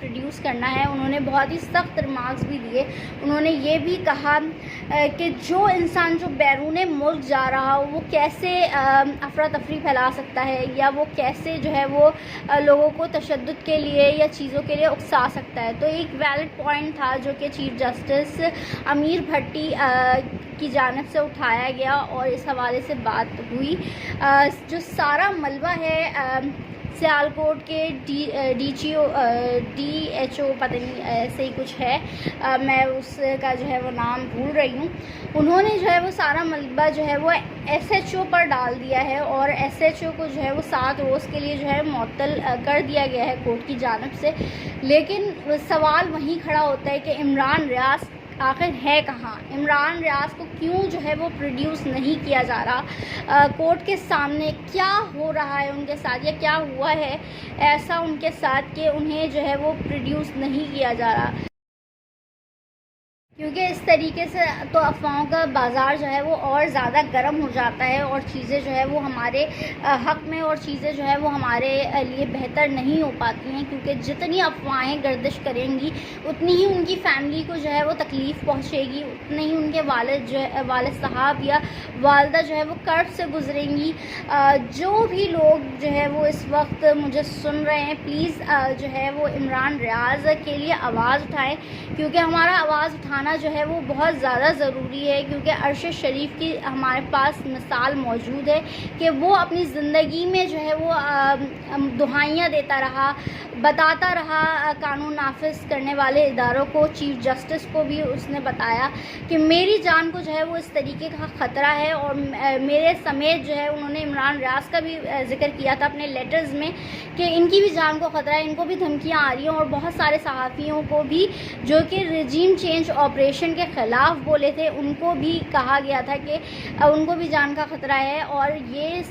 Produce کرنا ہے. انہوں نے بہت ہی سخت ریمارکس بھی دیے. انہوں نے یہ بھی کہا کہ جو انسان جو بیرون ملک جا رہا ہو وہ کیسے افراتفری پھیلا سکتا ہے, یا وہ کیسے جو ہے وہ لوگوں کو تشدد کے لیے یا چیزوں کے لیے اکسا سکتا ہے. تو ایک ویلڈ پوائنٹ تھا جو کہ چیف جسٹس امیر بھٹی کی جانب سے اٹھایا گیا اور اس حوالے سے بات ہوئی. جو سارا ملبہ ہے سیالکوٹ کے ڈی ایچ او پتہ نہیں ایسے ہی کچھ ہے, میں اس کا جو ہے وہ نام بھول رہی ہوں, انہوں نے جو ہے وہ سارا ملبہ جو ہے وہ ایس ایچ او پر ڈال دیا ہے اور ایس ایچ او کو جو ہے وہ 7 روز کے لیے جو ہے معطل کر دیا گیا ہے کورٹ کی جانب سے. لیکن سوال وہیں کھڑا ہوتا ہے کہ عمران ریاض آخر ہے کہاں؟ عمران ریاض کو کیوں جو ہے وہ پروڈیوس نہیں کیا جا رہا کورٹ کے سامنے؟ کیا ہو رہا ہے ان کے ساتھ, یا کیا ہوا ہے ایسا ان کے ساتھ کہ انہیں جو ہے وہ پروڈیوس نہیں کیا جا رہا؟ کیونکہ اس طریقے سے تو افواہوں کا بازار جو ہے وہ اور زیادہ گرم ہو جاتا ہے اور چیزیں جو ہے وہ ہمارے حق میں اور چیزیں جو ہے وہ ہمارے لیے بہتر نہیں ہو پاتی ہیں. کیونکہ جتنی افواہیں گردش کریں گی اتنی ہی ان کی فیملی کو جو ہے وہ تکلیف پہنچے گی, اتنے ہی ان کے والد صاحب یا والدہ جو ہے وہ کرب سے گزریں گی. جو بھی لوگ جو ہے وہ اس وقت مجھے سن رہے ہیں, پلیز جو ہے وہ عمران ریاض کے لیے آواز اٹھائیں, کیونکہ ہمارا آواز اٹھانا جو ہے وہ بہت زیادہ ضروری ہے. کیونکہ عرش شریف کی ہمارے پاس مثال موجود ہے کہ وہ اپنی زندگی میں جو ہے وہ دہائیاں دیتا رہا, بتاتا رہا قانون نافذ کرنے والے اداروں کو. چیف جسٹس کو بھی اس نے بتایا کہ میری جان کو جو ہے وہ اس طریقے کا خطرہ ہے, اور میرے سمیت جو ہے انہوں نے عمران ریاض کا بھی ذکر کیا تھا اپنے لیٹرز میں کہ ان کی بھی جان کو خطرہ ہے, ان کو بھی دھمکیاں آ رہی ہیں. اور بہت سارے صحافیوں کو بھی جو کہ رجیم چینج آپریشن کے خلاف بولے تھے ان کو بھی کہا گیا تھا کہ ان کو بھی جان کا خطرہ ہے. اور یہ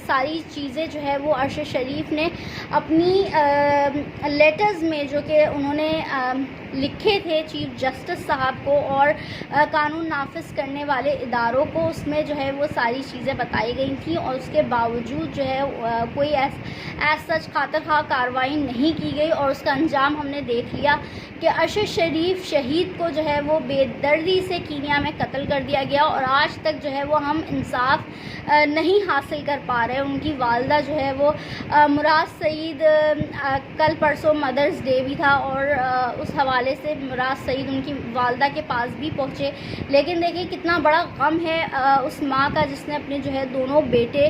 ساری چیزیں جو ہے وہ عرش شریف نے اپنی لیٹرز میں جو کہ انہوں نے لکھے تھے چیف جسٹس صاحب کو اور قانون نافذ کرنے والے اداروں کو, اس میں جو ہے وہ ساری چیزیں بتائی گئی تھیں. اور اس کے باوجود جو ہے کوئی ایز سچ خاطر خواہ کارروائی نہیں کی گئی, اور اس کا انجام ہم نے دیکھ لیا کہ عرش شریف شہید کو جو ہے وہ بے دردی سے کینیا میں قتل کر دیا گیا, اور آج تک جو ہے وہ ہم انصاف نہیں حاصل کر پا رہے. ان کی والدہ جو ہے وہ مراد سعید, کل پرسوں مدرز ڈے بھی تھا, اور اس حوالے سے مراد سعید ان کی والدہ کے پاس بھی پہنچے. لیکن دیکھیں کتنا بڑا غم ہے اس ماں کا جس نے اپنے جو ہے دونوں بیٹے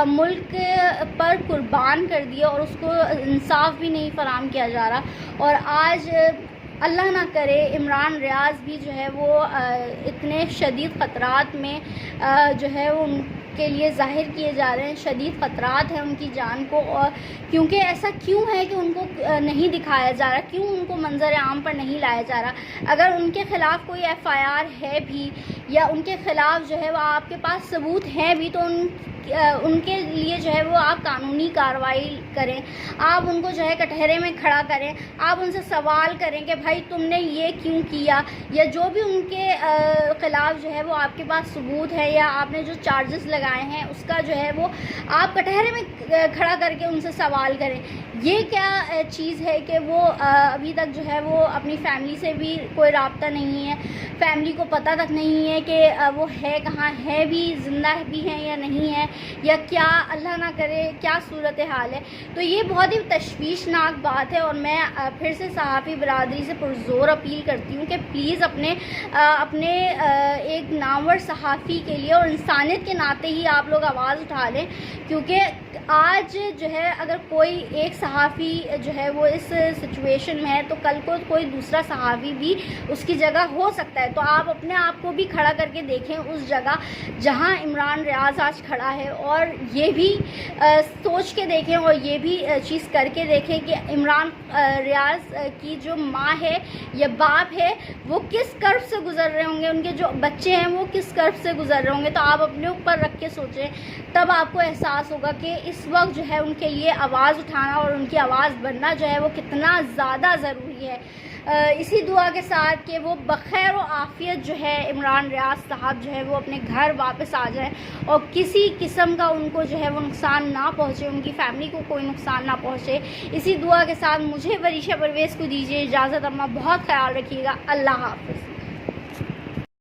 ملک پر قربان کر دیے, اور اس کو انصاف بھی نہیں فراہم کیا جا رہا. اور آج اللہ نہ کرے عمران ریاض بھی جو ہے وہ اتنے شدید خطرات میں جو ہے وہ ان کے لیے ظاہر کیے جا رہے ہیں. شدید خطرات ہیں ان کی جان کو, اور کیونکہ ایسا کیوں ہے کہ ان کو نہیں دکھایا جا رہا, کیوں ان کو منظر عام پر نہیں لایا جا رہا؟ اگر ان کے خلاف کوئی ایف آئی آر ہے بھی, یا ان کے خلاف جو ہے وہ آپ کے پاس ثبوت ہیں بھی, تو ان کے لیے جو ہے وہ آپ قانونی کارروائی کریں, آپ ان کو جو ہے کٹہرے میں کھڑا کریں, آپ ان سے سوال کریں کہ بھائی تم نے یہ کیوں کیا, یا جو بھی ان کے خلاف جو ہے وہ آپ کے پاس ثبوت ہے یا آپ نے جو چارجز لگائے ہیں اس کا جو ہے وہ آپ کٹہرے میں کھڑا کر کے ان سے سوال کریں. یہ کیا چیز ہے کہ وہ ابھی تک جو ہے وہ اپنی فیملی سے بھی کوئی رابطہ نہیں ہے, فیملی کو پتہ تک نہیں ہے کہ وہ ہے کہاں, ہے بھی زندہ بھی ہیں یا نہیں ہے, یا کیا اللہ نہ کرے کیا صورتحال ہے. تو یہ بہت ہی تشویشناک بات ہے, اور میں پھر سے صحافی برادری سے پرزور اپیل کرتی ہوں کہ پلیز اپنے ایک نامور صحافی کے لیے اور انسانیت کے ناطے ہی آپ لوگ آواز اٹھا لیں. کیونکہ آج جو ہے اگر کوئی ایک صحافی جو ہے وہ اس سچویشن میں ہے, تو کل کو کوئی دوسرا صحافی بھی اس کی جگہ ہو سکتا ہے. تو آپ اپنے آپ کو بھی کھڑا کر کے دیکھیں اس جگہ جہاں عمران ریاض آج کھڑا ہے, اور یہ بھی سوچ کے دیکھیں اور یہ بھی چیز کر کے دیکھیں کہ عمران ریاض کی جو ماں ہے یا باپ ہے وہ کس کرب سے گزر رہے ہوں گے, ان کے جو بچے ہیں وہ کس کرب سے گزر رہے ہوں گے. تو آپ اپنے اوپر رکھ کے سوچیں, تب آپ کو احساس ہوگا کہ اس وقت جو ہے ان کے لیے آواز اٹھانا اور ان کی آواز بننا جو ہے وہ کتنا زیادہ ضروری ہے. اسی دعا کے ساتھ کہ وہ بخیر و عافیت جو ہے عمران ریاض صاحب جو ہے وہ اپنے گھر واپس آ جائیں اور کسی قسم کا ان کو جو ہے وہ نقصان نہ پہنچے، ان کی فیملی کو کوئی نقصان نہ پہنچے۔ اسی دعا کے ساتھ مجھے وریشہ پرویز کو دیجیے اجازت۔ اپنا بہت خیال رکھیے گا۔ اللہ حافظ۔